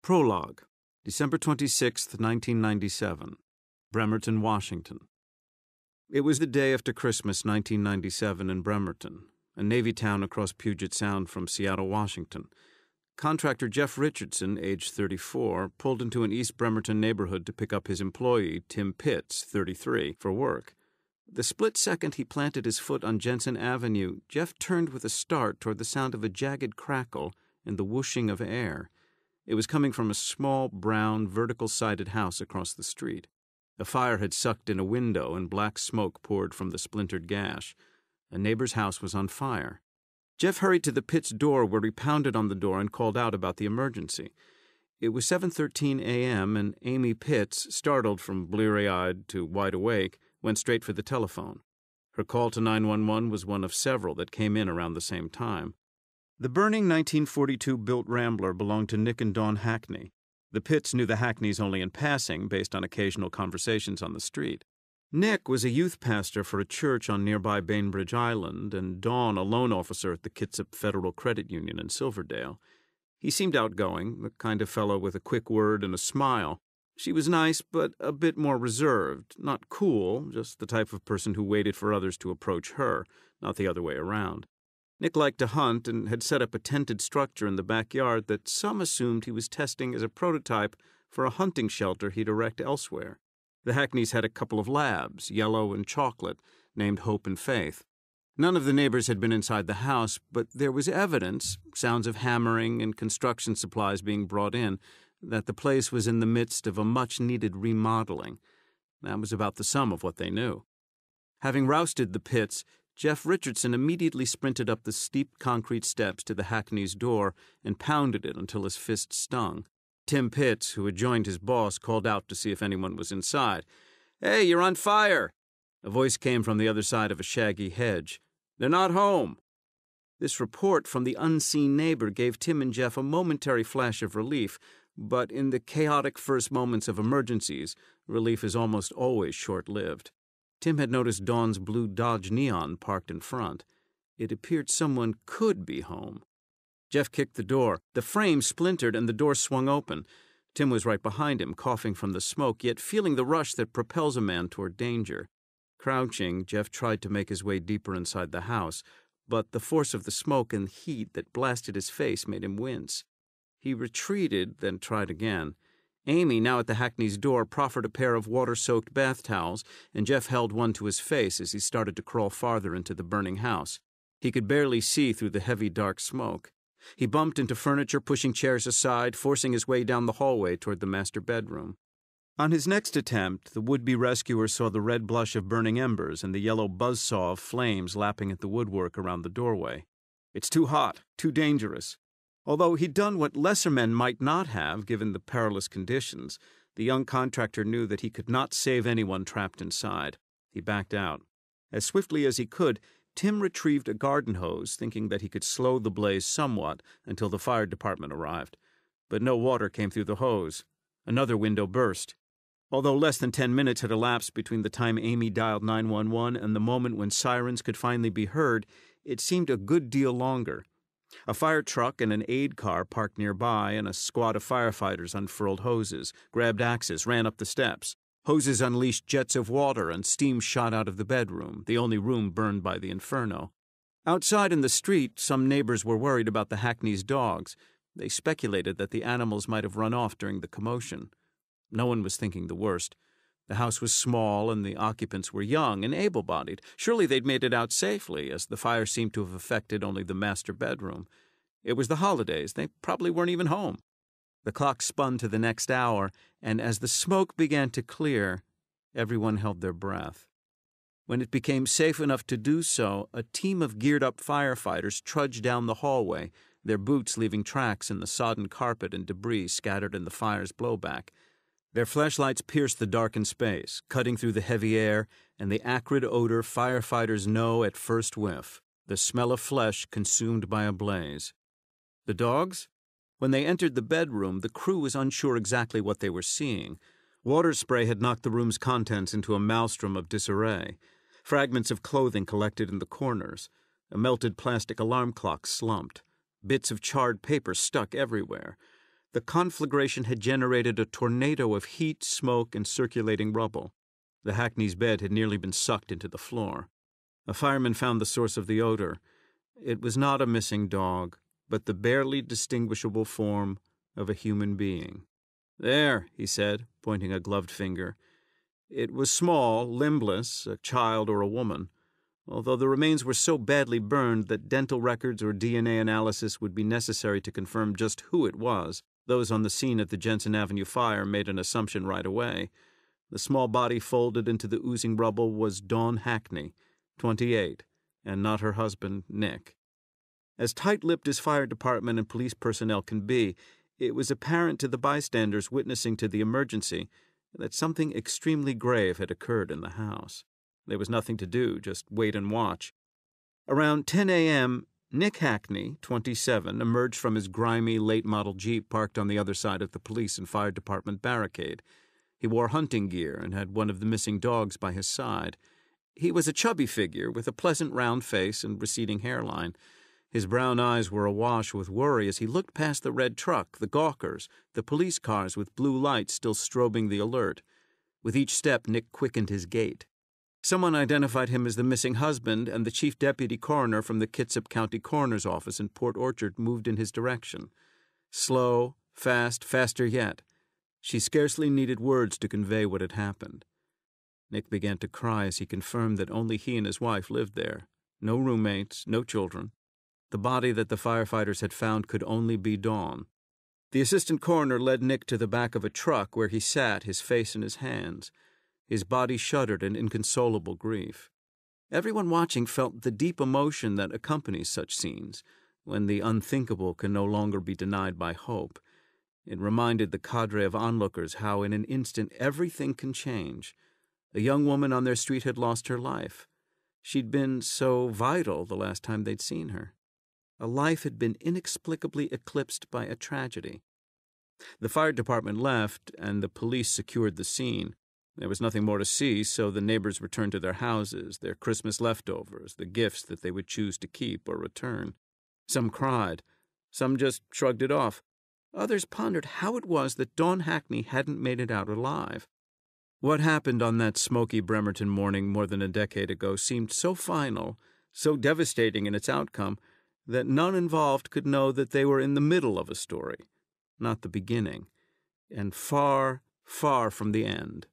Prologue, December 26, 1997, Bremerton, Washington. It was the day after Christmas, 1997, in Bremerton, a Navy town across Puget Sound from Seattle, Washington. Contractor Jeff Richardson, age 34, pulled into an East Bremerton neighborhood to pick up his employee, Tim Pitts, 33, for work. The split second he planted his foot on Jensen Avenue, Jeff turned with a start toward the sound of a jagged crackle and the whooshing of air. It was coming from a small, brown, vertical-sided house across the street. A fire had sucked in a window, and black smoke poured from the splintered gash. A neighbor's house was on fire. Jeff hurried to the Pitts' door, where he pounded on the door and called out about the emergency. It was 7:13 a.m., and Amy Pitts, startled from bleary-eyed to wide awake, went straight for the telephone. Her call to 911 was one of several that came in around the same time. The burning 1942-built Rambler belonged to Nick and Dawn Hackney. The Pitts knew the Hackneys only in passing, based on occasional conversations on the street. Nick was a youth pastor for a church on nearby Bainbridge Island, and Dawn a loan officer at the Kitsap Federal Credit Union in Silverdale. He seemed outgoing, the kind of fellow with a quick word and a smile. She was nice, but a bit more reserved, not cool, just the type of person who waited for others to approach her, not the other way around. Nick liked to hunt and had set up a tented structure in the backyard that some assumed he was testing as a prototype for a hunting shelter he'd erect elsewhere. The Hackneys had a couple of labs, yellow and chocolate, named Hope and Faith. None of the neighbors had been inside the house, but there was evidence, sounds of hammering and construction supplies being brought in, that the place was in the midst of a much-needed remodeling. That was about the sum of what they knew. Having rousted the Pitts, Jeff Richardson immediately sprinted up the steep concrete steps to the Hackney's door and pounded it until his fist stung. Tim Pitts, who had joined his boss, called out to see if anyone was inside. "Hey, you're on fire!" A voice came from the other side of a shaggy hedge. "They're not home." This report from the unseen neighbor gave Tim and Jeff a momentary flash of relief, but in the chaotic first moments of emergencies, relief is almost always short-lived. Tim had noticed Dawn's blue Dodge Neon parked in front. It appeared someone could be home. Jeff kicked the door. The frame splintered and the door swung open. Tim was right behind him, coughing from the smoke, yet feeling the rush that propels a man toward danger. Crouching, Jeff tried to make his way deeper inside the house, but the force of the smoke and heat that blasted his face made him wince. He retreated, then tried again. Amy, now at the Hackney's door, proffered a pair of water-soaked bath towels, and Jeff held one to his face as he started to crawl farther into the burning house. He could barely see through the heavy, dark smoke. He bumped into furniture, pushing chairs aside, forcing his way down the hallway toward the master bedroom. On his next attempt, the would-be rescuer saw the red blush of burning embers and the yellow buzzsaw of flames lapping at the woodwork around the doorway. It's too hot, too dangerous. Although he'd done what lesser men might not have, given the perilous conditions, the young contractor knew that he could not save anyone trapped inside. He backed out. As swiftly as he could, Tim retrieved a garden hose, thinking that he could slow the blaze somewhat until the fire department arrived. But no water came through the hose. Another window burst. Although less than 10 minutes had elapsed between the time Amy dialed 911 and the moment when sirens could finally be heard, it seemed a good deal longer. A fire truck and an aid car parked nearby, and a squad of firefighters unfurled hoses, grabbed axes, ran up the steps. Hoses unleashed jets of water, and steam shot out of the bedroom, the only room burned by the inferno. Outside in the street, some neighbors were worried about the Hackney's dogs. They speculated that the animals might have run off during the commotion. No one was thinking the worst. The house was small, and the occupants were young and able-bodied. Surely they'd made it out safely, as the fire seemed to have affected only the master bedroom. It was the holidays. They probably weren't even home. The clock spun to the next hour, and as the smoke began to clear, everyone held their breath. When it became safe enough to do so, a team of geared-up firefighters trudged down the hallway, their boots leaving tracks in the sodden carpet and debris scattered in the fire's blowback. Their flashlights pierced the darkened space, cutting through the heavy air and the acrid odor firefighters know at first whiff, the smell of flesh consumed by a blaze. The dogs? When they entered the bedroom, the crew was unsure exactly what they were seeing. Water spray had knocked the room's contents into a maelstrom of disarray. Fragments of clothing collected in the corners. A melted plastic alarm clock slumped. Bits of charred paper stuck everywhere. The conflagration had generated a tornado of heat, smoke, and circulating rubble. The hackney's bed had nearly been sucked into the floor. A fireman found the source of the odor. It was not a missing dog, but the barely distinguishable form of a human being. "There," he said, pointing a gloved finger. It was small, limbless, a child or a woman, although the remains were so badly burned that dental records or DNA analysis would be necessary to confirm just who it was. Those on the scene at the Jensen Avenue fire made an assumption right away. The small body folded into the oozing rubble was Dawn Hackney, 28, and not her husband, Nick. As tight-lipped as fire department and police personnel can be, it was apparent to the bystanders witnessing to the emergency that something extremely grave had occurred in the house. There was nothing to do, just wait and watch. Around 10 a.m., Nick Hackney, 27, emerged from his grimy, late-model Jeep parked on the other side of the police and fire department barricade. He wore hunting gear and had one of the missing dogs by his side. He was a chubby figure with a pleasant round face and receding hairline. His brown eyes were awash with worry as he looked past the red truck, the gawkers, the police cars with blue lights still strobing the alert. With each step, Nick quickened his gait. Someone identified him as the missing husband, and the chief deputy coroner from the Kitsap County Coroner's Office in Port Orchard moved in his direction. Slow, fast, faster yet. She scarcely needed words to convey what had happened. Nick began to cry as he confirmed that only he and his wife lived there. No roommates, no children. The body that the firefighters had found could only be Dawn. The assistant coroner led Nick to the back of a truck where he sat, his face in his hands. His body shuddered in inconsolable grief. Everyone watching felt the deep emotion that accompanies such scenes, when the unthinkable can no longer be denied by hope. It reminded the cadre of onlookers how in an instant everything can change. A young woman on their street had lost her life. She'd been so vital the last time they'd seen her. A life had been inexplicably eclipsed by a tragedy. The fire department left, and the police secured the scene. There was nothing more to see, so the neighbors returned to their houses, their Christmas leftovers, the gifts that they would choose to keep or return. Some cried. Some just shrugged it off. Others pondered how it was that Dawn Hackney hadn't made it out alive. What happened on that smoky Bremerton morning more than a decade ago seemed so final, so devastating in its outcome, that none involved could know that they were in the middle of a story, not the beginning, and far, far from the end.